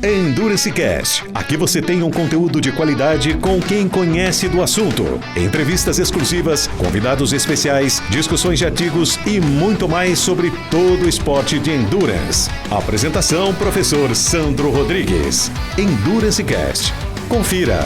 Endurance Cast. Aqui você tem um conteúdo de qualidade com quem conhece do assunto. Entrevistas exclusivas, convidados especiais, discussões de artigos e muito mais sobre todo o esporte de endurance. Apresentação: Professor Sandro Rodrigues. Endurance Cast. Confira.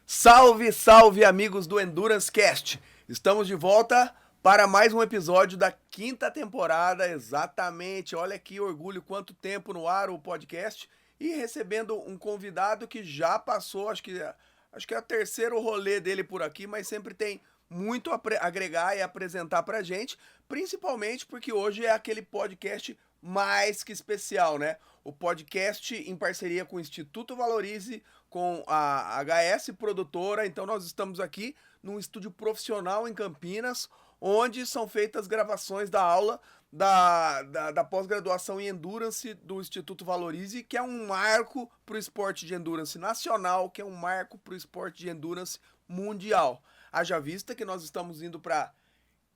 Salve, salve, amigos do Endurance Cast. Estamos de volta para mais um episódio da quinta temporada, exatamente. Olha que orgulho, quanto tempo no ar o podcast. E recebendo um convidado que já passou, acho que é o terceiro rolê dele por aqui, mas sempre tem muito a agregar e apresentar pra gente, principalmente porque hoje é aquele podcast mais que especial, né? O podcast em parceria com o Instituto Valorize, com a HS Produtora. Então nós estamos aqui num estúdio profissional em Campinas, onde são feitas gravações da aula da pós-graduação em Endurance do Instituto Valorize, que é um marco para o esporte de Endurance nacional, que é um marco para o esporte de Endurance mundial. Haja vista que nós estamos indo para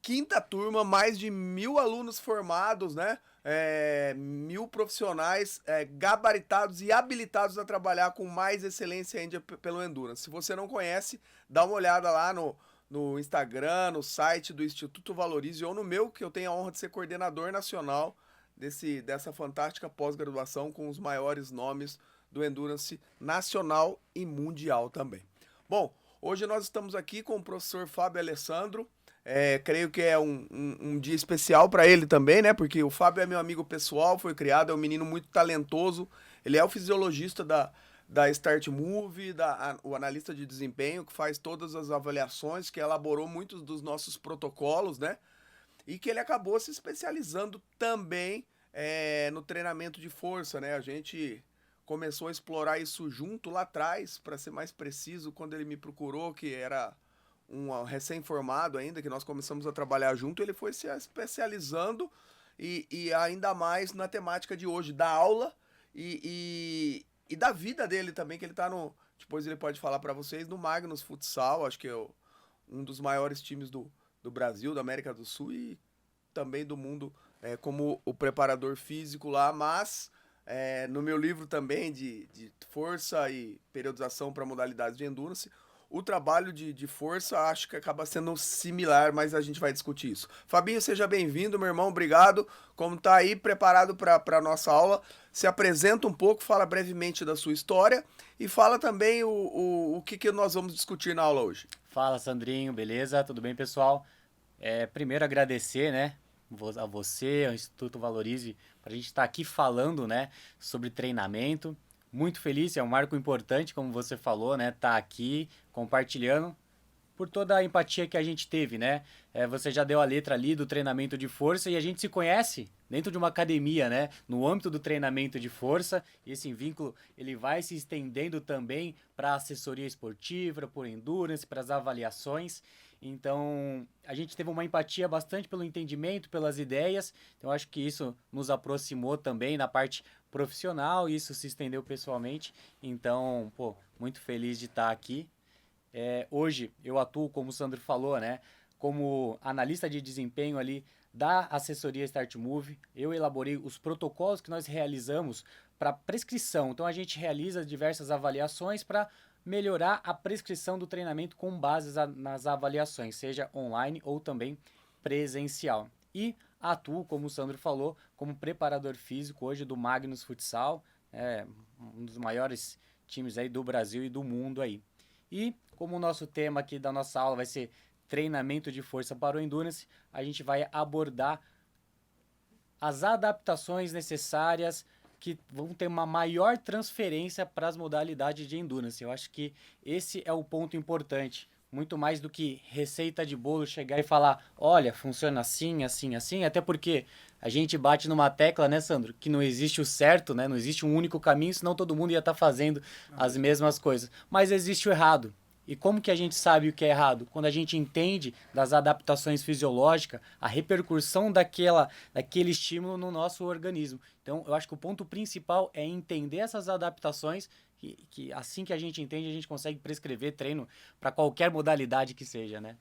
quinta turma, mais de 1.000 alunos formados, né? 1.000 profissionais gabaritados e habilitados a trabalhar com mais excelência ainda pelo Endurance. Se você não conhece, dá uma olhada lá no Instagram, no site do Instituto Valorize ou no meu, que eu tenho a honra de ser coordenador nacional dessa fantástica pós-graduação com os maiores nomes do Endurance nacional e mundial também. Bom, hoje nós estamos aqui com o professor Fábio Alessandro. Creio que é um dia especial para ele também, né? Porque o Fábio é meu amigo pessoal, foi criado, é um menino muito talentoso. Ele é o fisiologista da Start Move, o analista de desempenho, que faz todas as avaliações, que elaborou muitos dos nossos protocolos, né? E que ele acabou se especializando também no treinamento de força, né? A gente começou a explorar isso junto lá atrás, para ser mais preciso, quando ele me procurou, que era um recém-formado ainda, que nós começamos a trabalhar junto, ele foi se especializando e ainda mais na temática de hoje, da aula e da vida dele também, que ele tá depois ele pode falar para vocês, no Magnus Futsal, acho que é um dos maiores times do Brasil, da América do Sul e também do mundo, como o preparador físico lá, mas no meu livro também de força e periodização para modalidades de endurance, o trabalho de força acho que acaba sendo similar, mas a gente vai discutir isso. Fabinho, seja bem-vindo, meu irmão, obrigado. Como tá aí, preparado para a nossa aula? Se apresenta um pouco, fala brevemente da sua história e fala também o que nós vamos discutir na aula hoje. Fala, Sandrinho, beleza? Tudo bem, pessoal? Primeiro agradecer, né, a você, ao Instituto Valorize, para a gente estar aqui falando, né, sobre treinamento. Muito feliz, é um marco importante, como você falou, né? Tá aqui compartilhando por toda a empatia que a gente teve, né? Você já deu a letra ali do treinamento de força e a gente se conhece dentro de uma academia, né? No âmbito do treinamento de força, e esse vínculo ele vai se estendendo também para a assessoria esportiva, para o endurance, para as avaliações. Então, a gente teve uma empatia bastante pelo entendimento, pelas ideias. Então, acho que isso nos aproximou também na parte profissional, isso se estendeu pessoalmente. Então, muito feliz de estar aqui. Hoje, eu atuo, como o Sandro falou, né, como analista de desempenho ali da assessoria Start Move. Eu elaborei os protocolos que nós realizamos para prescrição. Então, a gente realiza diversas avaliações para melhorar a prescrição do treinamento com base nas avaliações, seja online ou também presencial. E atuo, como o Sandro falou, como preparador físico hoje do Magnus Futsal, um dos maiores times aí do Brasil e do mundo aí. E como o nosso tema aqui da nossa aula vai ser treinamento de força para o Endurance, a gente vai abordar as adaptações necessárias que vão ter uma maior transferência para as modalidades de Endurance. Eu acho que esse é o ponto importante. Muito mais do que receita de bolo, chegar e falar, olha, funciona assim, assim, assim, até porque a gente bate numa tecla, né, Sandro, que não existe o certo, né, não existe um único caminho, senão todo mundo ia estar fazendo as mesmas coisas. Mas existe o errado. E como que a gente sabe o que é errado? Quando a gente entende das adaptações fisiológicas, a repercussão daquele estímulo no nosso organismo. Então, eu acho que o ponto principal é entender essas adaptações, que assim que a gente entende, a gente consegue prescrever treino para qualquer modalidade que seja, né?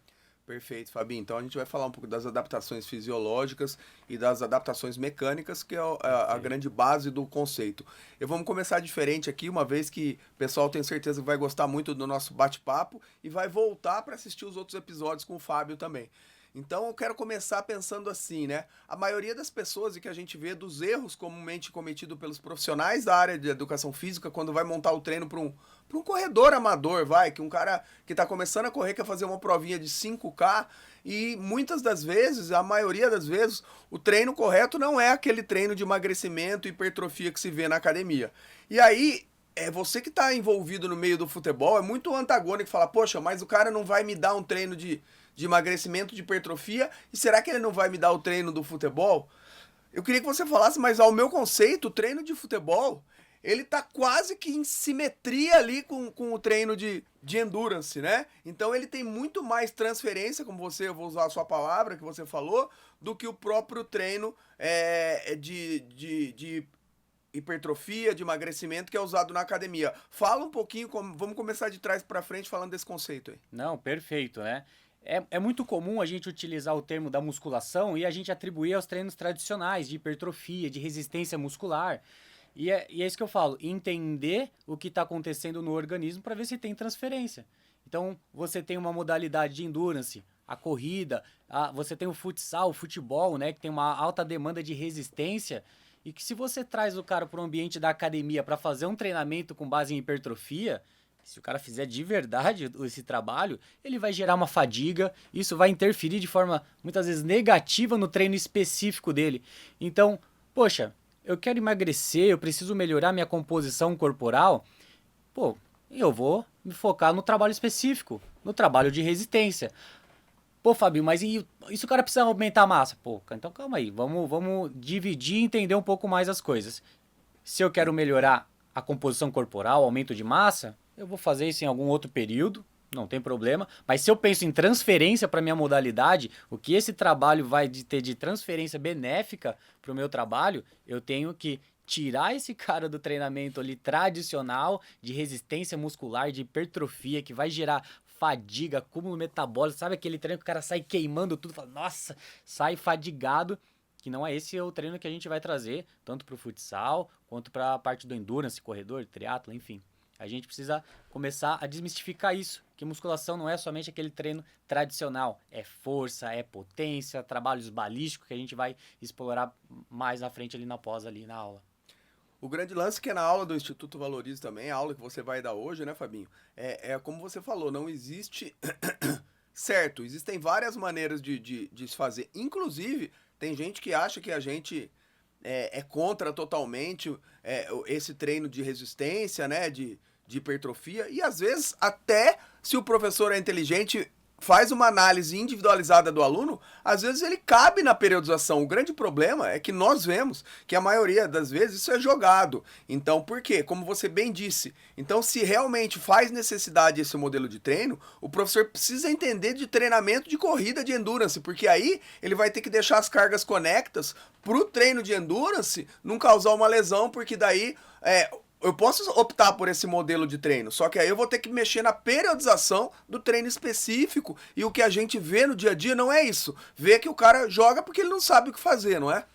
Perfeito, Fabinho. Então a gente vai falar um pouco das adaptações fisiológicas e das adaptações mecânicas, que é a grande base do conceito. Vamos começar diferente aqui, uma vez que o pessoal tem certeza que vai gostar muito do nosso bate-papo e vai voltar para assistir os outros episódios com o Fábio também. Então eu quero começar pensando assim, né? A maioria das pessoas e que a gente vê dos erros comumente cometidos pelos profissionais da área de educação física quando vai montar o treino para um corredor amador, que um cara que está começando a correr quer fazer uma provinha de 5K e muitas das vezes, a maioria das vezes, o treino correto não é aquele treino de emagrecimento e hipertrofia que se vê na academia. E aí, você que está envolvido no meio do futebol, é muito antagônico falar, poxa, mas o cara não vai me dar um treino de emagrecimento, de hipertrofia, e será que ele não vai me dar o treino do futebol? Eu queria que você falasse, mas ao meu conceito, o treino de futebol, ele tá quase que em simetria ali com o treino de endurance, né? Então ele tem muito mais transferência, como eu vou usar a sua palavra que você falou, do que o próprio treino de hipertrofia, de emagrecimento que é usado na academia. Fala um pouquinho, vamos começar de trás para frente falando desse conceito aí. Não, perfeito, né? É muito comum a gente utilizar o termo da musculação e a gente atribuir aos treinos tradicionais de hipertrofia, de resistência muscular. E é isso que eu falo, entender o que está acontecendo no organismo para ver se tem transferência. Então, você tem uma modalidade de endurance, a corrida, você tem o futsal, o futebol, né, que tem uma alta demanda de resistência, e que se você traz o cara para o ambiente da academia para fazer um treinamento com base em hipertrofia, se o cara fizer de verdade esse trabalho, ele vai gerar uma fadiga, isso vai interferir de forma muitas vezes negativa no treino específico dele. Então, poxa, eu quero emagrecer, eu preciso melhorar minha composição corporal, eu vou me focar no trabalho específico, no trabalho de resistência. Pô, Fabinho, mas e se o cara precisa aumentar a massa? Então calma aí, vamos dividir e entender um pouco mais as coisas. Se eu quero melhorar a composição corporal, aumento de massa, eu vou fazer isso em algum outro período, não tem problema. Mas se eu penso em transferência para minha modalidade, o que esse trabalho vai ter de transferência benéfica para o meu trabalho, eu tenho que tirar esse cara do treinamento ali tradicional, de resistência muscular, de hipertrofia, que vai gerar fadiga, acúmulo metabólico, sabe aquele treino que o cara sai queimando tudo, fala, nossa, sai fadigado, que não é esse o treino que a gente vai trazer, tanto para o futsal, quanto para a parte do endurance, corredor, triatlo, enfim. A gente precisa começar a desmistificar isso, que musculação não é somente aquele treino tradicional, é força, é potência, trabalhos balísticos que a gente vai explorar mais na frente ali na pós, ali na aula. O grande lance que é na aula do Instituto Valorize também, a aula que você vai dar hoje, né, Fabinho? É como você falou, não existe certo, existem várias maneiras de se fazer. Inclusive, tem gente que acha que a gente é contra totalmente esse treino de resistência, né, de hipertrofia, e às vezes até se o professor é inteligente, faz uma análise individualizada do aluno, às vezes ele cabe na periodização. O grande problema é que nós vemos que a maioria das vezes isso é jogado. Então, por quê? Como você bem disse, então se realmente faz necessidade esse modelo de treino, o professor precisa entender de treinamento de corrida de endurance, porque aí ele vai ter que deixar as cargas conectas pro treino de endurance não causar uma lesão, porque daí eu posso optar por esse modelo de treino, só que aí eu vou ter que mexer na periodização do treino específico, e o que a gente vê no dia a dia não é isso. Vê que o cara joga porque ele não sabe o que fazer, não é?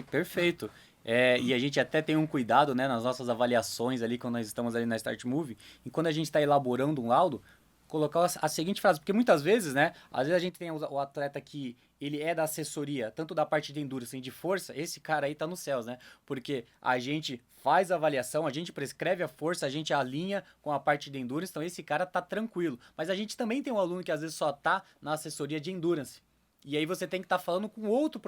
Perfeito. E a gente até tem um cuidado, né, nas nossas avaliações ali, quando nós estamos ali na Start Move, e quando a gente está elaborando um laudo, colocar a seguinte frase, porque muitas vezes, né, às vezes a gente tem o atleta que ele é da assessoria, tanto da parte de endurance e de força, esse cara aí tá nos céus, né, porque a gente faz a avaliação, a gente prescreve a força, a gente alinha com a parte de endurance, então esse cara tá tranquilo, mas a gente também tem um aluno que às vezes só tá na assessoria de endurance. E aí você tem que estar falando com outro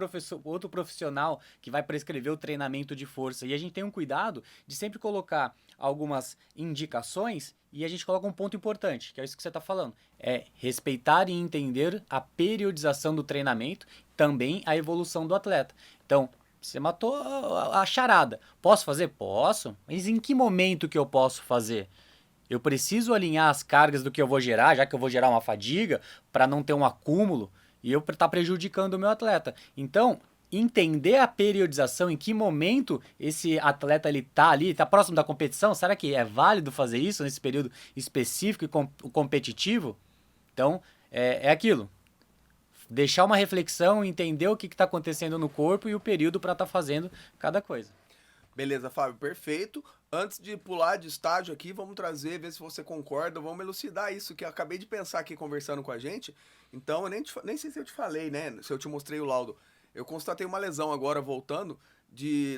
profissional que vai prescrever o treinamento de força. E a gente tem um cuidado de sempre colocar algumas indicações e a gente coloca um ponto importante, que é isso que você está falando. É respeitar e entender a periodização do treinamento, também a evolução do atleta. Então, você matou a charada. Posso fazer? Posso. Mas em que momento que eu posso fazer? Eu preciso alinhar as cargas do que eu vou gerar, já que eu vou gerar uma fadiga, para não ter um acúmulo. E eu tá prejudicando o meu atleta. Então, entender a periodização, em que momento esse atleta ele tá ali, tá próximo da competição, será que é válido fazer isso nesse período específico e competitivo? Então, é aquilo. deixar uma reflexão, entender o que está acontecendo no corpo e o período para estar fazendo cada coisa. Beleza, Fábio, perfeito. Antes de pular de estágio aqui, vamos trazer, ver se você concorda, vamos elucidar isso que eu acabei de pensar aqui conversando com a gente. Então, eu nem sei se eu te falei, né? Se eu te mostrei o laudo. Eu constatei uma lesão agora, voltando,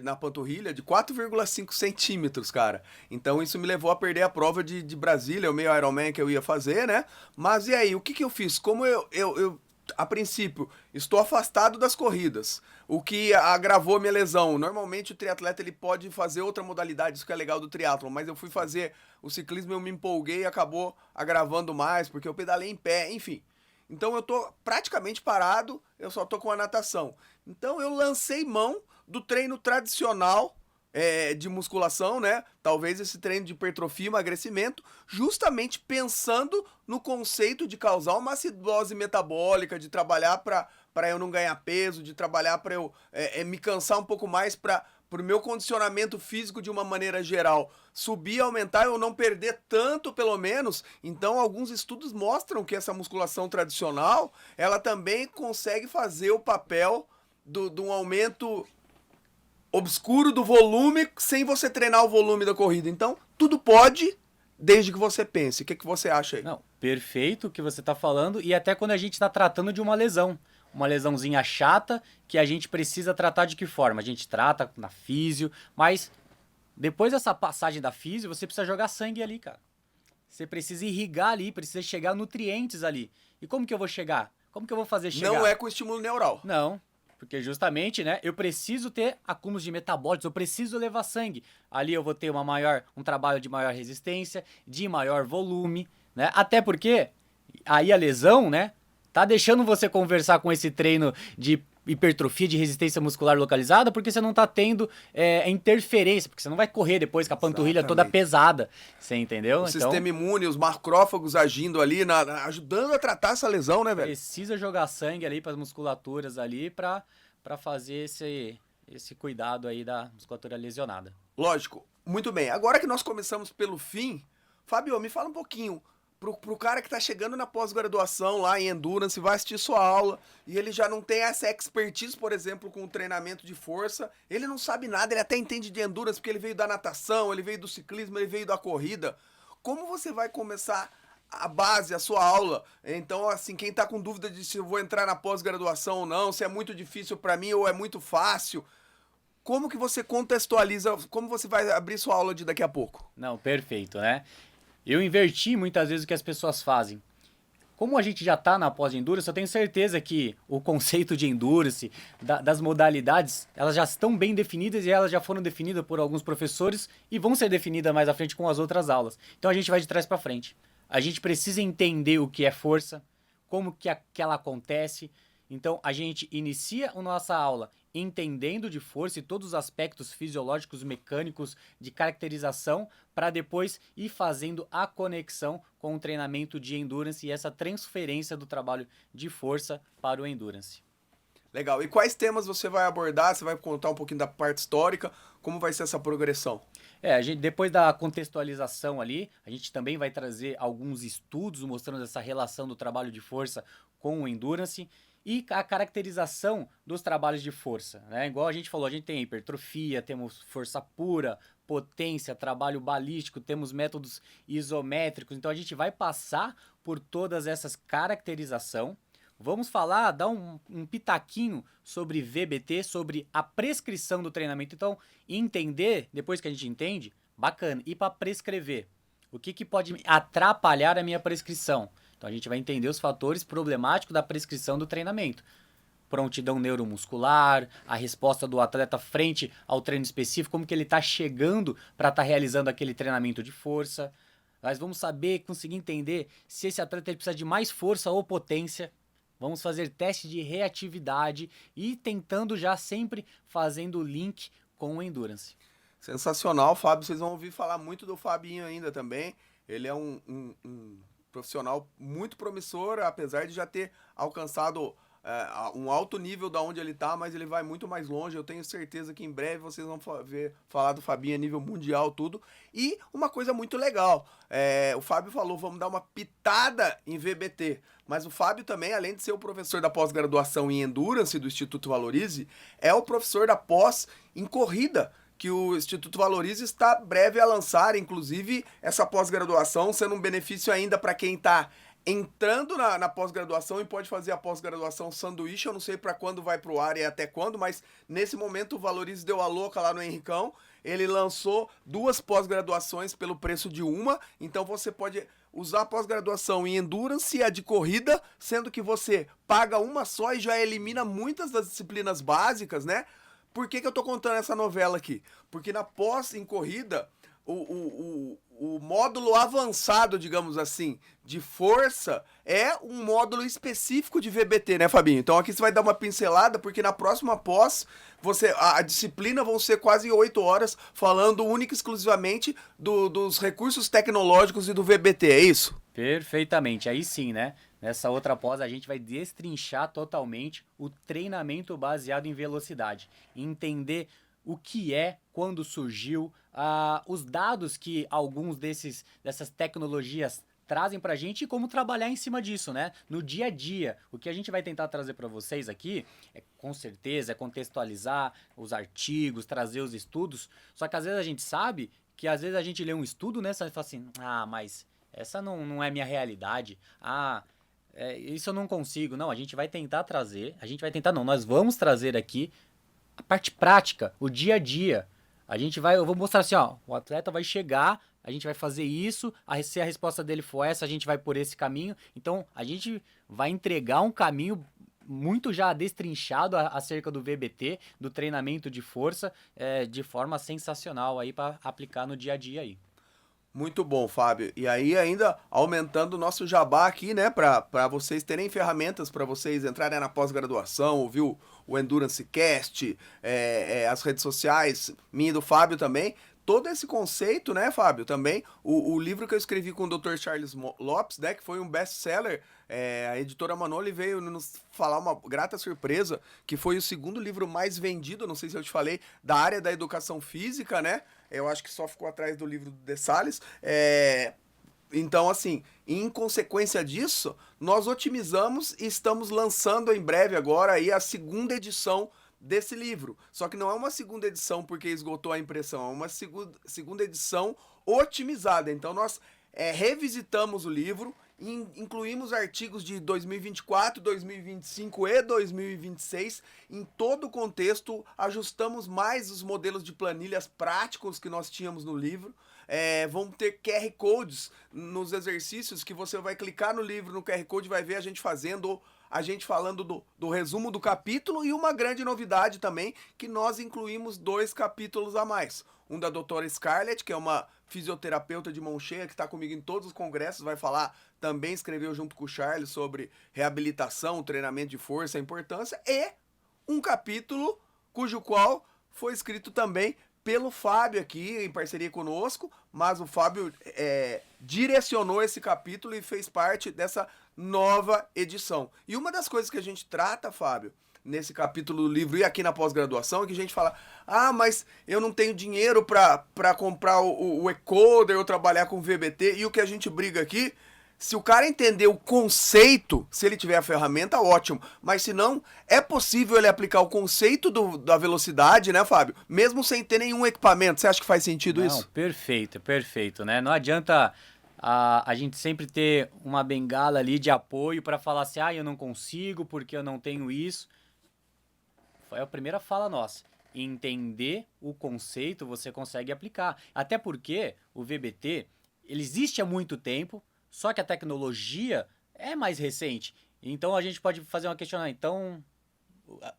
na panturrilha, de 4,5 centímetros, cara. Então, isso me levou a perder a prova de Brasília, o meio Ironman que eu ia fazer, né? Mas e aí, o que eu fiz? Como eu a princípio, estou afastado das corridas, o que agravou minha lesão. Normalmente o triatleta ele pode fazer outra modalidade, isso que é legal do triatlon, mas eu fui fazer o ciclismo, eu me empolguei e acabou agravando mais, porque eu pedalei em pé, enfim. Então eu tô praticamente parado, eu só tô com a natação. Então eu lancei mão do treino tradicional de musculação, né? Talvez esse treino de hipertrofia, emagrecimento, justamente pensando no conceito de causar uma acidose metabólica, de trabalhar para eu não ganhar peso, de trabalhar para eu me cansar um pouco mais para o meu condicionamento físico de uma maneira geral subir, aumentar, eu não perder tanto pelo menos. Então alguns estudos mostram que essa musculação tradicional, ela também consegue fazer o papel de um aumento obscuro do volume sem você treinar o volume da corrida. Então, tudo pode, desde que você pense. O que você acha aí? Não, perfeito o que você está falando, e até quando a gente está tratando de uma lesãozinha chata, que a gente precisa tratar de que forma? A gente trata na físio, mas depois dessa passagem da físio, você precisa jogar sangue ali, cara. Você precisa irrigar ali, precisa chegar nutrientes ali. E como que eu vou chegar? Como que eu vou fazer chegar? Não é com estímulo neural. Não. Porque justamente, né, eu preciso ter acúmulos de metabólitos, eu preciso levar sangue. Ali eu vou ter um trabalho de maior resistência, de maior volume, né? Até porque aí a lesão, né, tá deixando você conversar com esse treino de hipertrofia, de resistência muscular localizada, porque você não tá tendo interferência, porque você não vai correr depois com a panturrilha toda pesada, você entendeu? O sistema imune, os macrófagos agindo ali, ajudando a tratar essa lesão, né, velho? Precisa jogar sangue ali para as musculaturas ali para fazer esse cuidado aí da musculatura lesionada. Lógico. Muito bem. Agora que nós começamos pelo fim, Fábio, me fala um pouquinho. Pro cara que tá chegando na pós-graduação lá em Endurance, vai assistir sua aula e ele já não tem essa expertise, por exemplo, com o treinamento de força, ele não sabe nada, ele até entende de Endurance porque ele veio da natação, ele veio do ciclismo, ele veio da corrida. Como você vai começar a base, a sua aula? Então, assim, quem tá com dúvida de se eu vou entrar na pós-graduação ou não, se é muito difícil para mim ou é muito fácil, como que você contextualiza, como você vai abrir sua aula de daqui a pouco? Não, perfeito, né? Eu inverti muitas vezes o que as pessoas fazem. Como a gente já está na pós-endurance, eu tenho certeza que o conceito de endurance, das modalidades, elas já estão bem definidas e elas já foram definidas por alguns professores e vão ser definidas mais à frente com as outras aulas. Então a gente vai de trás para frente. A gente precisa entender o que é força, como que ela acontece. Então a gente inicia a nossa aula entendendo de força e todos os aspectos fisiológicos, mecânicos, de caracterização, para depois ir fazendo a conexão com o treinamento de endurance e essa transferência do trabalho de força para o endurance. Legal. E quais temas você vai abordar? Você vai contar um pouquinho da parte histórica? Como vai ser essa progressão? A gente, depois da contextualização ali, a gente também vai trazer alguns estudos mostrando essa relação do trabalho de força com o endurance e a caracterização dos trabalhos de força, né? Igual a gente falou, a gente tem hipertrofia, temos força pura, potência, trabalho balístico, temos métodos isométricos. Então a gente vai passar por todas essas caracterizações. Vamos falar, dar um pitaquinho sobre VBT, sobre a prescrição do treinamento. Então, entender, depois que a gente entende, bacana. E para prescrever, o que pode atrapalhar a minha prescrição? Então, a gente vai entender os fatores problemáticos da prescrição do treinamento. Prontidão neuromuscular, a resposta do atleta frente ao treino específico, como que ele está chegando para estar realizando aquele treinamento de força. Nós vamos saber, conseguir entender se esse atleta ele precisa de mais força ou potência. Vamos fazer teste de reatividade e tentando já sempre fazendo o link com o endurance. Sensacional, Fábio. Vocês vão ouvir falar muito do Fabinho ainda também. Ele é um profissional muito promissor, apesar de já ter alcançado um alto nível da onde ele tá, mas ele vai muito mais longe. Eu tenho certeza que em breve vocês vão ver falar do Fabinho a nível mundial, tudo. E uma coisa muito legal, o Fábio falou, vamos dar uma pitada em VBT. Mas o Fábio também, além de ser o professor da pós-graduação em Endurance do Instituto Valorize, é o professor da pós em corrida, que o Instituto Valorize está breve a lançar, inclusive essa pós-graduação sendo um benefício ainda para quem está entrando na pós-graduação e pode fazer a pós-graduação sanduíche. Eu não sei para quando vai pro ar e até quando, mas nesse momento o Valorize deu a louca lá no Henricão. Ele lançou 2 pós-graduações pelo preço de uma, então você pode usar a pós-graduação em Endurance e a de corrida, sendo que você paga uma só e já elimina muitas das disciplinas básicas, né? Por que eu tô contando essa novela aqui? Porque na pós em corrida, o módulo avançado, digamos assim, de força é um módulo específico de VBT, né, Fabinho? Então aqui você vai dar uma pincelada, porque na próxima pós, a disciplina vão ser quase 8 horas falando única e exclusivamente dos recursos tecnológicos e do VBT, é isso? Perfeitamente, aí sim, né? Nessa outra pós a gente vai destrinchar totalmente o treinamento baseado em velocidade, entender o que é, quando surgiu, os dados que alguns dessas tecnologias trazem pra gente e como trabalhar em cima disso, né? No dia a dia. O que a gente vai tentar trazer para vocês aqui com certeza, é contextualizar os artigos, trazer os estudos. Só que às vezes a gente sabe que às vezes a gente lê um estudo, né? Você fala assim, mas essa não é minha realidade. Isso eu não consigo. Não, a gente vai tentar trazer. Nós vamos trazer aqui a parte prática, o dia a dia. Eu vou mostrar assim, o atleta vai chegar, a gente vai fazer isso, se a resposta dele for essa, a gente vai por esse caminho. Então, a gente vai entregar um caminho muito já destrinchado acerca do VBT, do treinamento de força, de forma sensacional aí para aplicar no dia a dia aí. Muito bom, Fábio. E aí ainda aumentando o nosso jabá aqui, né, para vocês terem ferramentas para vocês entrarem na pós-graduação, ouvir o Endurance Cast, as redes sociais, minha e do Fábio também. Todo esse conceito, né, Fábio, também, o livro que eu escrevi com o Dr. Charles Lopes, né, que foi um best-seller, a editora Manoli veio nos falar uma grata surpresa, que foi o 2º livro mais vendido, não sei se eu te falei, da área da educação física, né, eu acho que só ficou atrás do livro do De Salles. Então, assim, em consequência disso, nós otimizamos e estamos lançando em breve agora aí a 2ª edição desse livro. Só que não é uma 2ª edição porque esgotou a impressão, é uma segunda edição otimizada. Então nós revisitamos o livro, incluímos artigos de 2024, 2025 e 2026. Em todo o contexto, ajustamos mais os modelos de planilhas práticos que nós tínhamos no livro. Vão ter QR Codes nos exercícios que você vai clicar no livro, no QR Code, vai ver a gente falando do resumo do capítulo, e uma grande novidade também, que nós incluímos 2 capítulos a mais. Um da doutora Scarlett, que é uma fisioterapeuta de mão cheia, que está comigo em todos os congressos, vai falar, também escreveu junto com o Charles sobre reabilitação, treinamento de força, a importância, e um capítulo cujo qual foi escrito também pelo Fábio aqui, em parceria conosco, mas o Fábio direcionou esse capítulo e fez parte dessa nova edição. E uma das coisas que a gente trata, Fábio, nesse capítulo do livro e aqui na pós-graduação, é que a gente fala, mas eu não tenho dinheiro para comprar o e-coder ou trabalhar com VBT, e o que a gente briga aqui, se o cara entender o conceito, se ele tiver a ferramenta, ótimo. Mas se não, é possível ele aplicar o conceito da velocidade, né, Fábio? Mesmo sem ter nenhum equipamento. Você acha que faz sentido isso? Perfeito, né? Não adianta a gente sempre ter uma bengala ali de apoio para falar assim, eu não consigo porque eu não tenho isso. Foi a primeira fala nossa. Entender o conceito, você consegue aplicar. Até porque o VBT, ele existe há muito tempo, só que a tecnologia é mais recente. Então a gente pode fazer uma questionamento. Então,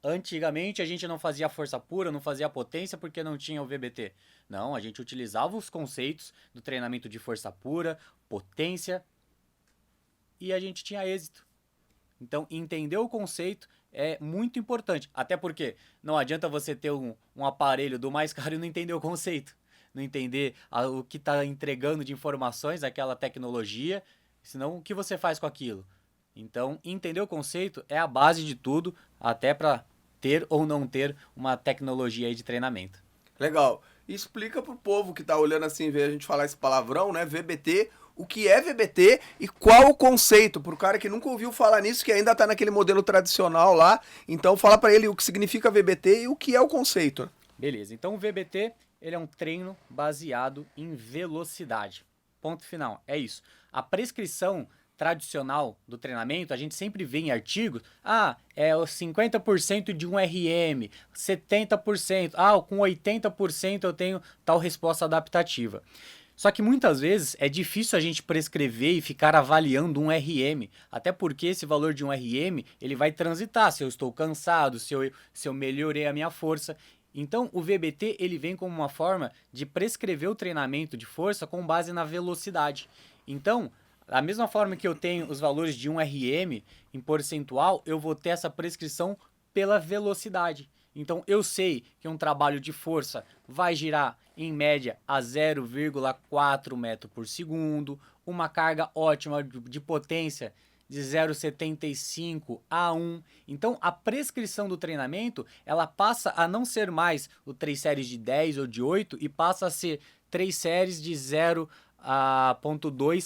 antigamente a gente não fazia força pura, não fazia potência porque não tinha o VBT. Não, a gente utilizava os conceitos do treinamento de força pura, potência, e a gente tinha êxito. Então, entender o conceito é muito importante. Até porque não adianta você ter um aparelho do mais caro e não entender o conceito. Não entender o que está entregando de informações, aquela tecnologia, senão o que você faz com aquilo? Então, entender o conceito é a base de tudo, até para ter ou não ter uma tecnologia aí de treinamento. Legal. E explica pro povo que tá olhando assim, ver a gente falar esse palavrão, né? VBT, o que é VBT e qual o conceito, pro cara que nunca ouviu falar nisso, que ainda tá naquele modelo tradicional lá. Então fala pra ele o que significa VBT e o que é o conceito. Beleza, então o VBT ele é um treino baseado em velocidade. Ponto final, é isso. A prescrição tradicional do treinamento, a gente sempre vê em artigos, é o 50% de um RM, 70%, com 80% eu tenho tal resposta adaptativa. Só que muitas vezes é difícil a gente prescrever e ficar avaliando um RM, até porque esse valor de um RM ele vai transitar, se eu estou cansado, se eu melhorei a minha força. Então o VBT ele vem como uma forma de prescrever o treinamento de força com base na velocidade. Então, da mesma forma que eu tenho os valores de um RM em percentual, eu vou ter essa prescrição pela velocidade. Então eu sei que um trabalho de força vai girar em média a 0,4 metro por segundo, uma carga ótima de potência de 0,75 a 1. Então a prescrição do treinamento ela passa a não ser mais o 3 séries de 10 ou de 8 e passa a ser 3 séries de 0,2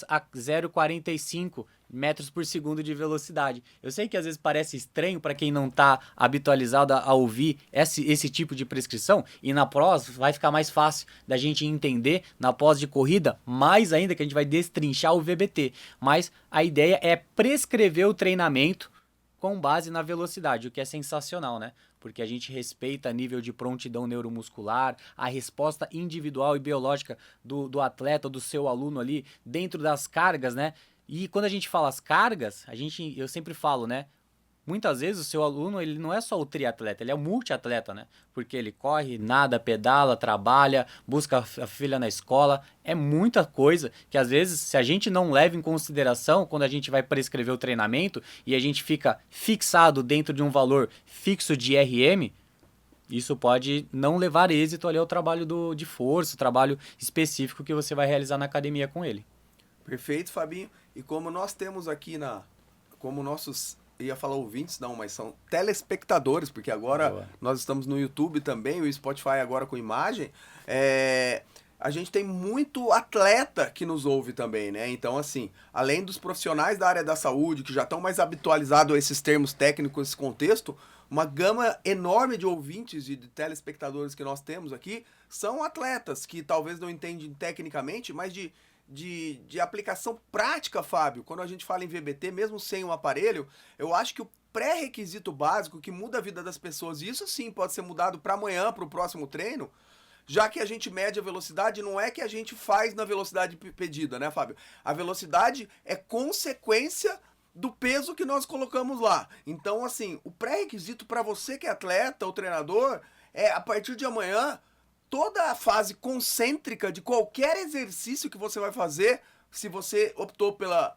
a 0,45 metros por segundo de velocidade. Eu sei que às vezes parece estranho para quem não está habitualizado a ouvir esse tipo de prescrição, e na pós vai ficar mais fácil da gente entender na pós de corrida, mais ainda que a gente vai destrinchar o VBT. Mas a ideia é prescrever o treinamento com base na velocidade, o que é sensacional, né? Porque a gente respeita nível de prontidão neuromuscular, a resposta individual e biológica do atleta, do seu aluno ali, dentro das cargas, né? E quando a gente fala as cargas, eu sempre falo, né? Muitas vezes o seu aluno, ele não é só o triatleta, ele é o multiatleta, né? Porque ele corre, nada, pedala, trabalha, busca a filha na escola. É muita coisa que às vezes, se a gente não leva em consideração, quando a gente vai prescrever o treinamento e a gente fica fixado dentro de um valor fixo de RM, isso pode não levar êxito ali ao trabalho de força, o trabalho específico que você vai realizar na academia com ele. Perfeito, Fabinho. E como nós temos aqui como nossos, ia falar ouvintes, não, mas são telespectadores, porque agora nós estamos no YouTube também, o Spotify agora com imagem, a gente tem muito atleta que nos ouve também, né? Então, assim, além dos profissionais da área da saúde, que já estão mais habitualizados a esses termos técnicos, esse contexto, uma gama enorme de ouvintes e de telespectadores que nós temos aqui são atletas que talvez não entendem tecnicamente, mas de aplicação prática, Fábio. Quando a gente fala em VBT, mesmo sem um aparelho, eu acho que o pré-requisito básico que muda a vida das pessoas, e isso sim pode ser mudado para amanhã, para o próximo treino, já que a gente mede a velocidade, não é que a gente faz na velocidade pedida, né, Fábio? A velocidade é consequência do peso que nós colocamos lá. Então, assim, o pré-requisito para você que é atleta ou treinador é, a partir de amanhã, toda a fase concêntrica de qualquer exercício que você vai fazer, se você optou pela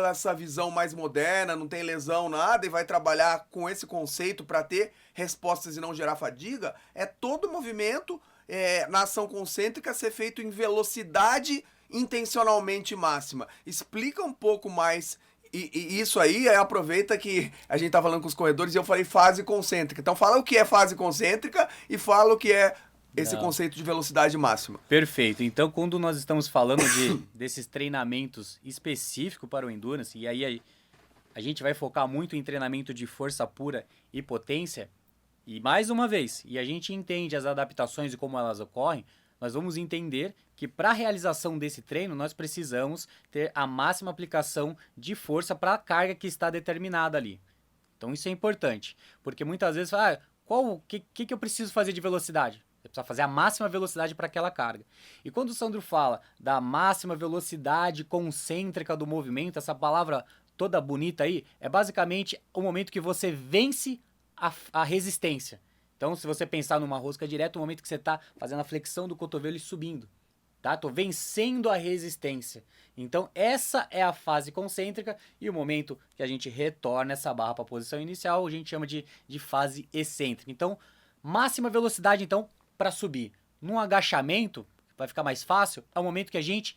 essa visão mais moderna, não tem lesão, nada, e vai trabalhar com esse conceito para ter respostas e não gerar fadiga, é todo movimento na ação concêntrica ser feito em velocidade intencionalmente máxima. Explica um pouco mais. E isso aí, aproveita que a gente tá falando com os corredores e eu falei fase concêntrica. Então fala o que é fase concêntrica e fala o que é esse conceito de velocidade máxima. Perfeito. Então, quando nós estamos falando desses treinamentos específicos para o Endurance, e aí a gente vai focar muito em treinamento de força pura e potência, e mais uma vez, e a gente entende as adaptações e como elas ocorrem, nós vamos entender que para a realização desse treino, nós precisamos ter a máxima aplicação de força para a carga que está determinada ali. Então, isso é importante, porque muitas vezes, o que eu preciso fazer de velocidade? Você precisa fazer a máxima velocidade para aquela carga. E quando o Sandro fala da máxima velocidade concêntrica do movimento, essa palavra toda bonita aí, é basicamente o momento que você vence a resistência. Então, se você pensar numa rosca direta, o momento que você está fazendo a flexão do cotovelo e subindo. Tá? Tô vencendo a resistência. Então, essa é a fase concêntrica e o momento que a gente retorna essa barra para a posição inicial, a gente chama de fase excêntrica. Então, máxima velocidade, então, para subir. Num agachamento, vai ficar mais fácil, é o momento que a gente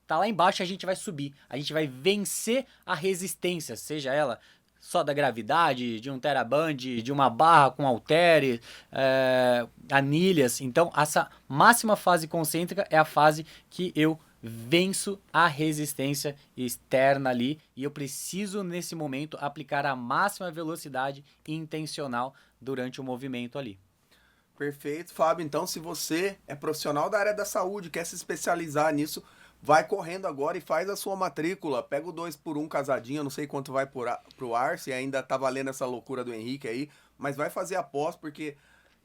tá lá embaixo, a gente vai subir. A gente vai vencer a resistência, seja ela só da gravidade, de um teraband, de uma barra com halteres, anilhas. Então, essa máxima fase concêntrica é a fase que eu venço a resistência externa ali e eu preciso, nesse momento, aplicar a máxima velocidade intencional durante o movimento ali. Perfeito, Fábio. Então, se você é profissional da área da saúde, quer se especializar nisso, vai correndo agora e faz a sua matrícula. Pega o 2x1 casadinho, não sei quanto vai pro ar, se ainda tá valendo essa loucura do Henrique aí, mas vai fazer a pós, porque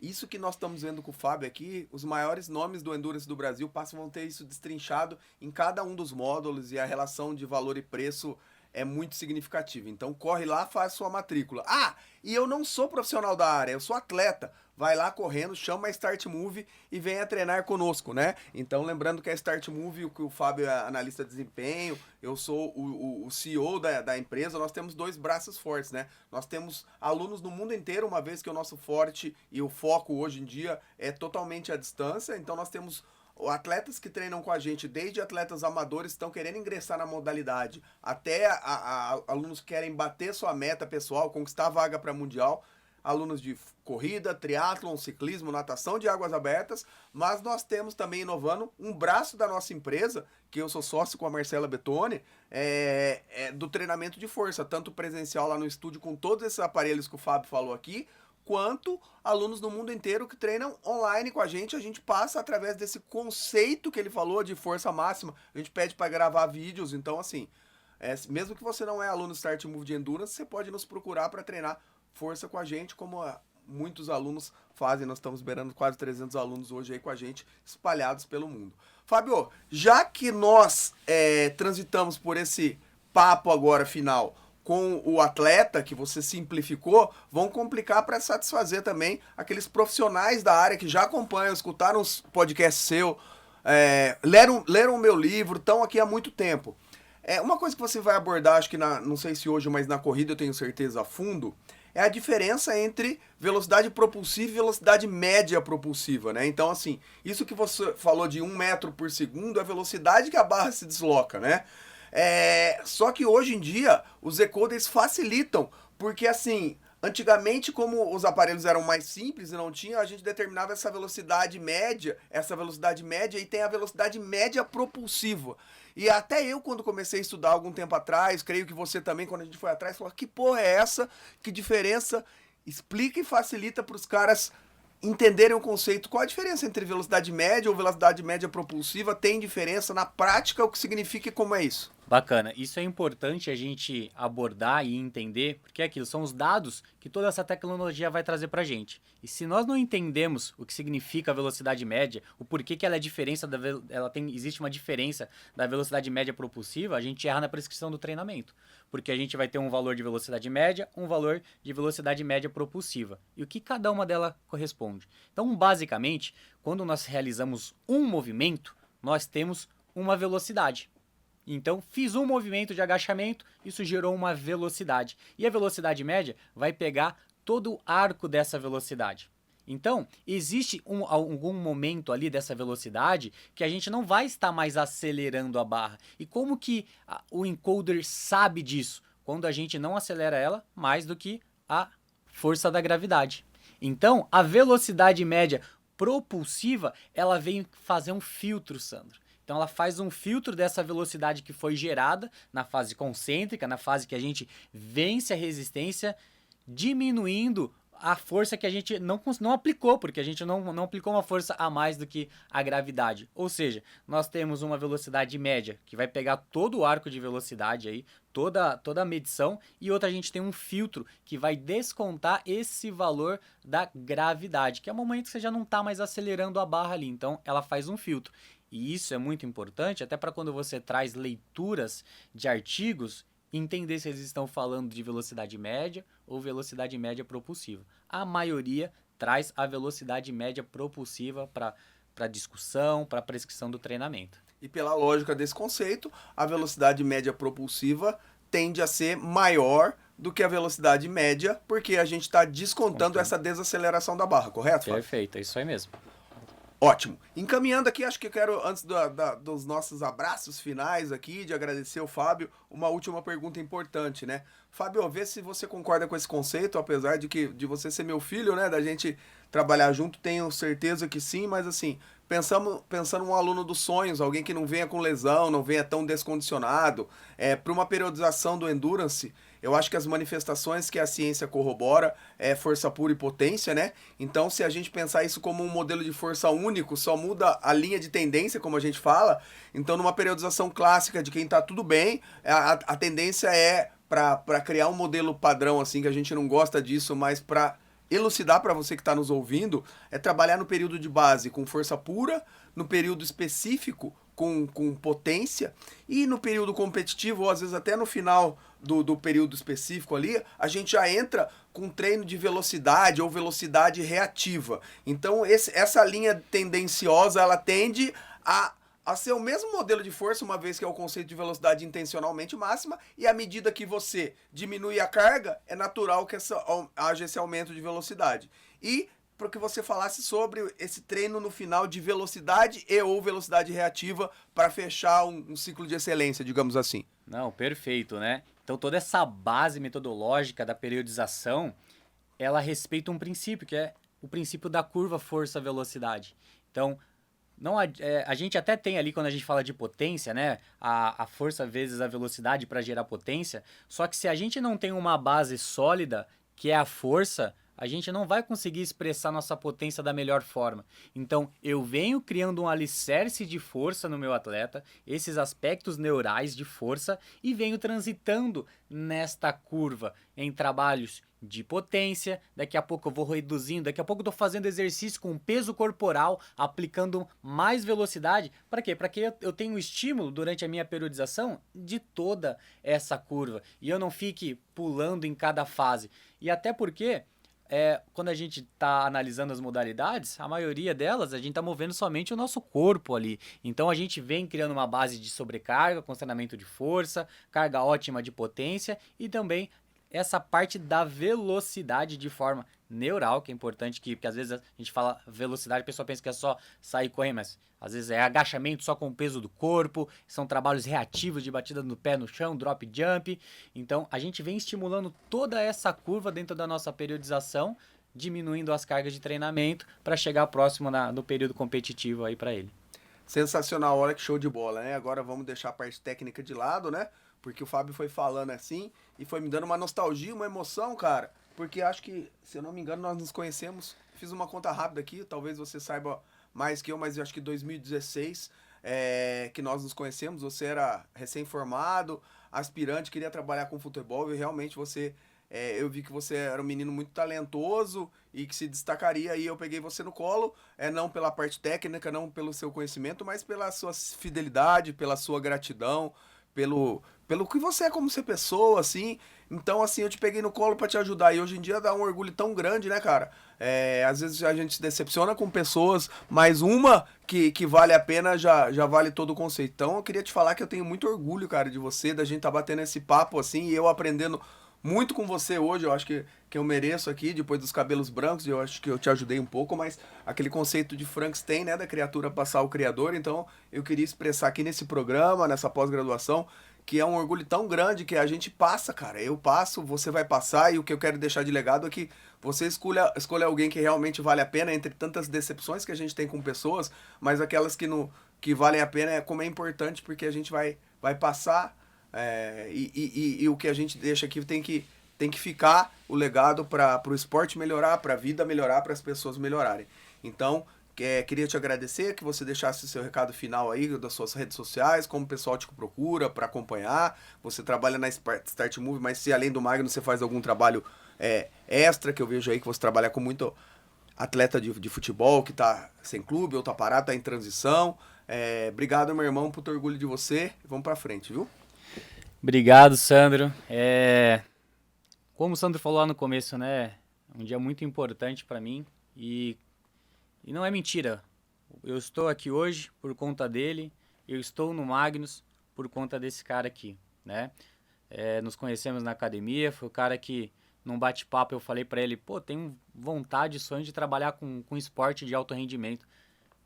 isso que nós estamos vendo com o Fábio aqui, os maiores nomes do Endurance do Brasil vão ter isso destrinchado em cada um dos módulos e a relação de valor e preço é muito significativa. Então corre lá, faz sua matrícula. Ah, e eu não sou profissional da área, eu sou atleta. Vai lá correndo, chama a Start Move e venha treinar conosco, né? Então, lembrando que a Start Move, o Fábio é analista de desempenho, eu sou o CEO da empresa, nós temos 2 braços fortes, né? Nós temos alunos no mundo inteiro, uma vez que o nosso forte e o foco hoje em dia é totalmente à distância, então nós temos atletas que treinam com a gente, desde atletas amadores que estão querendo ingressar na modalidade, até alunos que querem bater sua meta pessoal, conquistar a vaga para mundial, alunos de corrida, triatlon, ciclismo, natação de águas abertas, mas nós temos também, inovando, um braço da nossa empresa, que eu sou sócio com a Marcela Betoni, do treinamento de força, tanto presencial lá no estúdio com todos esses aparelhos que o Fábio falou aqui, quanto alunos do mundo inteiro que treinam online com a gente passa através desse conceito que ele falou de força máxima, a gente pede para gravar vídeos, então assim, mesmo que você não é aluno Start Move de Endurance, você pode nos procurar para treinar força com a gente, como muitos alunos fazem, nós estamos beirando quase 300 alunos hoje aí com a gente, espalhados pelo mundo. Fábio, já que nós transitamos por esse papo agora final com o atleta, que você simplificou, vão complicar para satisfazer também aqueles profissionais da área que já acompanham, escutaram os podcasts seu, leram o meu livro, estão aqui há muito tempo. Uma coisa que você vai abordar, acho que não sei se hoje, mas na corrida eu tenho certeza a fundo, é a diferença entre velocidade propulsiva e velocidade média propulsiva, né? Então, assim, isso que você falou de 1 metro por segundo é a velocidade que a barra se desloca, né? Só que hoje em dia, os e-coders facilitam, porque, assim, antigamente, como os aparelhos eram mais simples e não tinham, a gente determinava essa velocidade média, e tem a velocidade média propulsiva. E até eu, quando comecei a estudar algum tempo atrás, creio que você também, quando a gente foi atrás, falou, que porra é essa? Que diferença? Explica e facilita para os caras entenderem o conceito. Qual a diferença entre velocidade média ou velocidade média propulsiva? Tem diferença na prática? O que significa e como é isso? Bacana, isso é importante a gente abordar e entender, porque é aquilo, são os dados que toda essa tecnologia vai trazer pra gente. E se nós não entendemos o que significa a velocidade média, o porquê que ela é diferença existe uma diferença da velocidade média propulsiva, a gente erra na prescrição do treinamento. Porque a gente vai ter um valor de velocidade média, um valor de velocidade média propulsiva. E o que cada uma delas corresponde? Então, basicamente, quando nós realizamos um movimento, nós temos uma velocidade. Então, fiz um movimento de agachamento, isso gerou uma velocidade. E a velocidade média vai pegar todo o arco dessa velocidade. Então, existe algum momento ali dessa velocidade que a gente não vai estar mais acelerando a barra. E como que o encoder sabe disso? Quando a gente não acelera ela mais do que a força da gravidade. Então, a velocidade média propulsiva, ela vem fazer um filtro, Sandro. Então ela faz um filtro dessa velocidade que foi gerada na fase concêntrica, na fase que a gente vence a resistência, diminuindo a força que a gente não aplicou, porque a gente não aplicou uma força a mais do que a gravidade. Ou seja, nós temos uma velocidade média, que vai pegar todo o arco de velocidade aí, toda a medição, e outra a gente tem um filtro que vai descontar esse valor da gravidade, que é o momento que você já não está mais acelerando a barra ali, então ela faz um filtro. E isso é muito importante, até para quando você traz leituras de artigos, entender se eles estão falando de velocidade média ou velocidade média propulsiva. A maioria traz a velocidade média propulsiva para discussão, para prescrição do treinamento. E pela lógica desse conceito, a velocidade média propulsiva tende a ser maior do que a velocidade média, porque a gente está descontando essa desaceleração da barra, correto, Fábio? Perfeito, é isso aí mesmo. Ótimo. Encaminhando aqui, acho que eu quero, antes dos nossos abraços finais aqui, de agradecer o Fábio, uma última pergunta importante, né? Fábio, vê se você concorda com esse conceito, apesar de você ser meu filho, né? Da gente trabalhar junto, tenho certeza que sim, mas assim, pensando um aluno dos sonhos, alguém que não venha com lesão, não venha tão descondicionado, para uma periodização do Endurance, eu acho que as manifestações que a ciência corrobora é força pura e potência, né? Então, se a gente pensar isso como um modelo de força único, só muda a linha de tendência, como a gente fala. Então, numa periodização clássica de quem tá tudo bem, a tendência é para criar um modelo padrão, assim, que a gente não gosta disso, mas para elucidar para você que está nos ouvindo, é trabalhar no período de base com força pura, no período específico com potência, e no período competitivo, ou às vezes até no final do período específico ali, a gente já entra com treino de velocidade ou velocidade reativa. Então essa linha tendenciosa, ela tende a ser o mesmo modelo de força, uma vez que é o conceito de velocidade intencionalmente máxima, e à medida que você diminui a carga, é natural que haja esse aumento de velocidade. E para que você falasse sobre esse treino no final de velocidade e ou velocidade reativa para fechar um ciclo de excelência, digamos assim. Não, perfeito, né? Então toda essa base metodológica da periodização, ela respeita um princípio, que é o princípio da curva força-velocidade. Então, não, a gente até tem ali, quando a gente fala de potência, né? A força vezes a velocidade para gerar potência. Só que se a gente não tem uma base sólida, que é a força, a gente não vai conseguir expressar nossa potência da melhor forma. Então, eu venho criando um alicerce de força no meu atleta, esses aspectos neurais de força, e venho transitando nesta curva em trabalhos de potência. Daqui a pouco eu vou reduzindo, daqui a pouco eu estou fazendo exercício com peso corporal, aplicando mais velocidade. Para quê? Para que eu tenha um estímulo durante a minha periodização de toda essa curva e eu não fique pulando em cada fase. E até porque quando a gente está analisando as modalidades, a maioria delas a gente está movendo somente o nosso corpo ali. Então a gente vem criando uma base de sobrecarga, com treinamento de força, carga ótima de potência e também essa parte da velocidade de forma neural, que é importante, porque às vezes a gente fala velocidade, a pessoa pensa que é só sair correndo, mas às vezes é agachamento só com o peso do corpo, são trabalhos reativos de batida no pé no chão, drop jump. Então a gente vem estimulando toda essa curva dentro da nossa periodização, diminuindo as cargas de treinamento para chegar próximo no período competitivo aí para ele. Sensacional, olha que show de bola, né? Agora vamos deixar a parte técnica de lado, né? Porque o Fábio foi falando assim e foi me dando uma nostalgia, uma emoção, cara. Porque acho que, se eu não me engano, nós nos conhecemos. Fiz uma conta rápida aqui, talvez você saiba mais que eu, mas eu acho que 2016 que nós nos conhecemos. Você era recém-formado, aspirante, queria trabalhar com futebol e realmente você... eu vi que você era um menino muito talentoso e que se destacaria, e eu peguei você no colo, não pela parte técnica, não pelo seu conhecimento, mas pela sua fidelidade, pela sua gratidão, pelo que você é como ser pessoa, assim. Então, assim, eu te peguei no colo pra te ajudar. E hoje em dia dá um orgulho tão grande, né, cara? Às vezes a gente se decepciona com pessoas, mas uma que vale a pena já vale todo o conceito. Então, eu queria te falar que eu tenho muito orgulho, cara, de você, da gente tá batendo esse papo, assim, e eu aprendendo muito com você hoje. Eu acho que eu mereço aqui, depois dos cabelos brancos, eu acho que eu te ajudei um pouco, mas aquele conceito de Frankenstein, né, da criatura passar ao criador. Então, eu queria expressar aqui nesse programa, nessa pós-graduação, que é um orgulho tão grande que a gente passa, cara. Eu passo, você vai passar, e o que eu quero deixar de legado é que você escolha alguém que realmente vale a pena, entre tantas decepções que a gente tem com pessoas, mas aquelas que valem a pena, como é importante, porque a gente vai passar, e o que a gente deixa aqui tem que ficar o legado para o esporte melhorar, para a vida melhorar, para as pessoas melhorarem. Então, queria te agradecer, que você deixasse o seu recado final aí das suas redes sociais, como o pessoal te procura para acompanhar. Você trabalha na Start Move, mas se além do Magno você faz algum trabalho extra, que eu vejo aí que você trabalha com muito atleta de futebol que tá sem clube ou tá parado, tá em transição. Obrigado, meu irmão, por ter orgulho de você. Vamos para frente, viu? Obrigado, Sandro. Como o Sandro falou lá no começo, né? Um dia muito importante para mim e não é mentira. Eu estou aqui hoje por conta dele, eu estou no Magnus por conta desse cara aqui, né? Nos conhecemos na academia, foi o cara que, num bate-papo, eu falei para ele, tenho vontade e sonho de trabalhar com esporte de alto rendimento.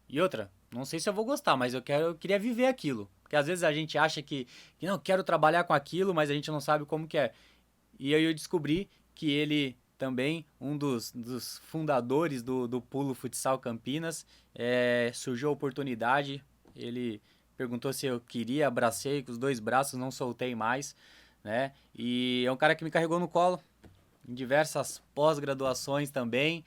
E outra, não sei se eu vou gostar, mas eu queria viver aquilo. Porque às vezes a gente acha que não, quero trabalhar com aquilo, mas a gente não sabe como que é. E aí eu descobri que ele também, um dos fundadores do Pulo Futsal Campinas, surgiu a oportunidade, ele perguntou se eu queria, abracei com os 2 braços, não soltei mais, né? E é um cara que me carregou no colo, em diversas pós-graduações também,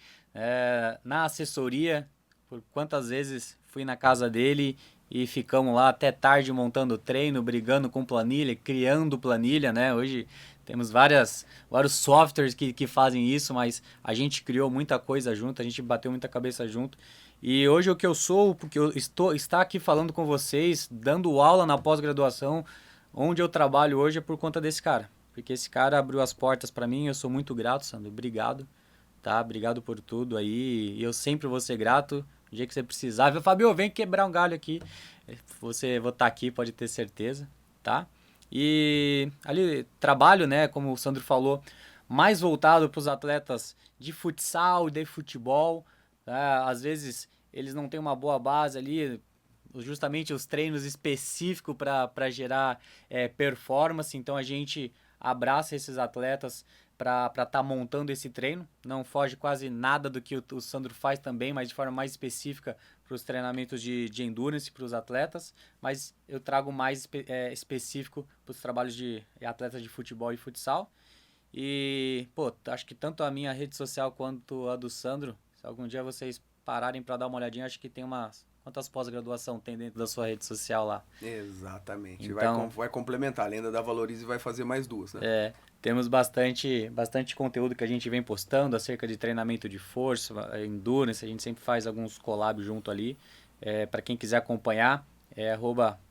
na assessoria, por quantas vezes fui na casa dele e ficamos lá até tarde montando treino, brigando com planilha, criando planilha, né? Hoje temos vários softwares que fazem isso, mas a gente criou muita coisa junto, a gente bateu muita cabeça junto. E hoje o que eu sou, porque eu estar aqui falando com vocês, dando aula na pós-graduação, onde eu trabalho hoje é por conta desse cara. Porque esse cara abriu as portas para mim, eu sou muito grato, Sandro, obrigado, tá? Obrigado por tudo aí, e eu sempre vou ser grato. O dia que você precisar, Fabio, vem quebrar um galho aqui. Vou estar aqui, pode ter certeza, tá? E ali, trabalho, né, como o Sandro falou, mais voltado para os atletas de futsal e de futebol. Tá? Às vezes, eles não têm uma boa base ali, justamente os treinos específicos para gerar performance. Então, a gente abraça esses atletas para estar montando esse treino. Não foge quase nada do que o Sandro faz também, mas de forma mais específica para os treinamentos de endurance para os atletas. Mas eu trago mais específico para os trabalhos de atletas de futebol e futsal. E, pô, acho que tanto a minha rede social quanto a do Sandro, se algum dia vocês pararem para dar uma olhadinha, acho que tem umas... Quantas pós-graduação tem dentro da sua rede social lá? Exatamente. Então, vai complementar. Além da Valorize, vai fazer mais 2, né? Temos bastante conteúdo que a gente vem postando acerca de treinamento de força, endurance. A gente sempre faz alguns collabs junto ali. Para quem quiser acompanhar, é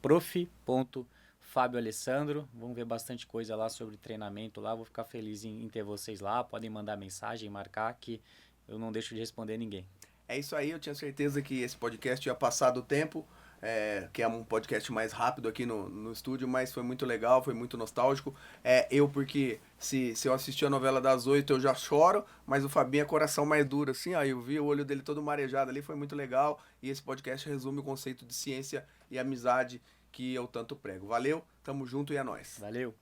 @prof.fabioalessandro. Vamos ver bastante coisa lá sobre treinamento lá. Vou ficar feliz em ter vocês lá. Podem mandar mensagem, marcar, que eu não deixo de responder ninguém. É isso aí, eu tinha certeza que esse podcast ia passar do tempo, que é um podcast mais rápido aqui no estúdio, mas foi muito legal, foi muito nostálgico. Porque se eu assistir a novela das 8 eu já choro, mas o Fabinho é coração mais duro, assim, ó, eu vi o olho dele todo marejado ali, foi muito legal. E esse podcast resume o conceito de ciência e amizade que eu tanto prego. Valeu, tamo junto e é nóis. Valeu!